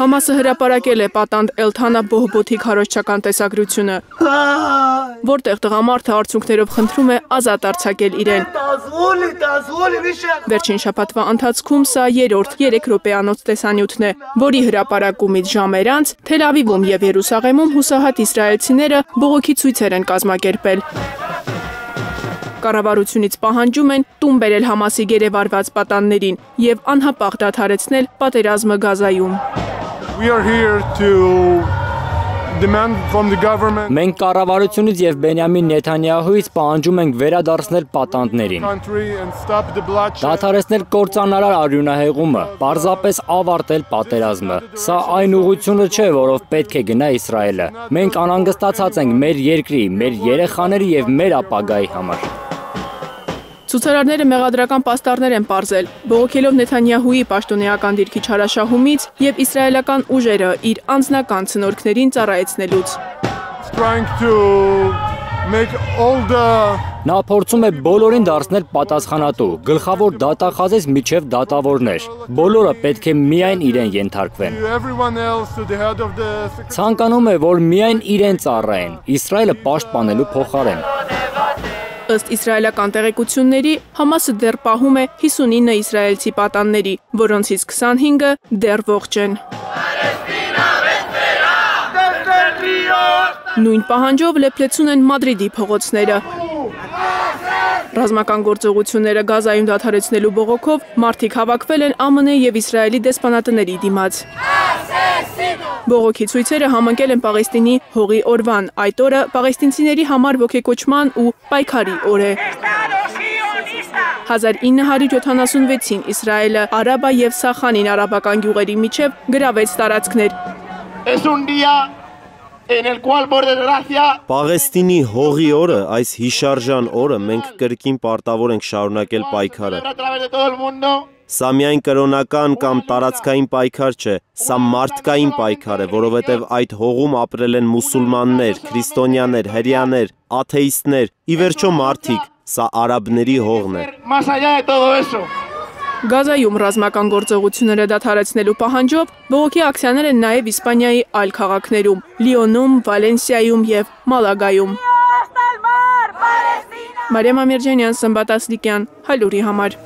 Համասը հրապարակել է պատանդ Էլթանա Բոհբոթի քարոզչական տեսագրությունը, որտեղ տղամարդը արդյունքներով խնդրում է ազատ արձակել իրեն։ Վերջին շաբաթվա ընթացքում սա երրորդ 3 րոպեանոց տեսանյութն է, որի հրապարակումից ժամեր անց Թել Ավիվում եւ Երուսաղեմում հուսահատ իսրայելցիները բողոքի ցույցեր են կազմակերպել։ Կառավարությունից պահանջում են տուն բերել Համասի գերեվարված պատաններին եւ անհապաղ դադարեցնել պատերազմը Գազայում։ Մենք կառավարությունից եւ Բենյամին Նեթանյահուից պահանջում ենք վերադարձնել պատանդներին, դադարեցնել կործանարար արյունահեղումը, պարզապես ավարտել պատերազմը։ Սա այն ուղղությունը չէ, որով պետք է գնա Իսրայելը։ Մենք անհանգստացած ենք մեր երկրի, մեր երեխաների եւ մեր ապագայի համար։ Ցուցարարները մեղադրական պաստառներ են պարզել, բողոքելով Նեթանյահուի պաշտոնեական դիրքի չարաշահումից եւ իսրայելական ուժերը իր անձնական ցնորքներին ծառայեցնելուց։ Նա փորձում է բոլորին դարձնել պատասխանատու, գլխավոր դատախազից միջև դատավորներ։ Բոլորը պետք է միայն իրեն ենթարկվեն։ Ցանկանում է, որ միայն իրեն ծառայեն, Իսրայելը պաշտպանելու փոխարեն։ Ըստ իսրայելական տեղեկությունների, Համասը դեռ պահում է 59 իսրայելցի պատանների, որոնցից 25-ը դեռ ողջ են։ Նույն պահանջով լեփլեցուն են Մադրիդի փողոցները։ Ռազմական գործողությունները Գազայում դադարեցնելու բողոքով մարդիկ հավաքվել են ԱՄՆ եւ Իսրայելի դեսպանատների դիմաց։ Բողոքի ցույցերը համընկել են Պաղեստինի հողի օրվան, այդ օրը պաղեստինցիների համար ոգեկոչման ու պայքարի օր է։ 1976-ին Իսրայելը Արաբա եւ Սախանին արաբական գյուղերի միջև գրավեց տարածքներ։ Պաղեստինի հողի օրը, այս հիշարժան օրը մենք կրկին պարտավոր ենք շարունակել պայքարը։ Սա միայն կրոնական կամ տարածքային պայքար չէ, սա մարդկային պայքար է, որովհետև այդ հողում ապրել են մուսուլմաններ, քրիստոնյաներ, հրեաներ, աթեիստներ, ի վերջո մարդիկ, սա արաբների հողն է։ Գազայում ռազմական գործողությունները դադարեցնելու պահանջով բողոքի ակցիաներ են նաև Իսպանիայի այլ քաղաքներում՝ Լիոնում, Վալենսիայում եւ Մալագայում։ Մարիամ Ամիրջանյան, Սմբատ Ասլիկյան, Հայլուրի համար։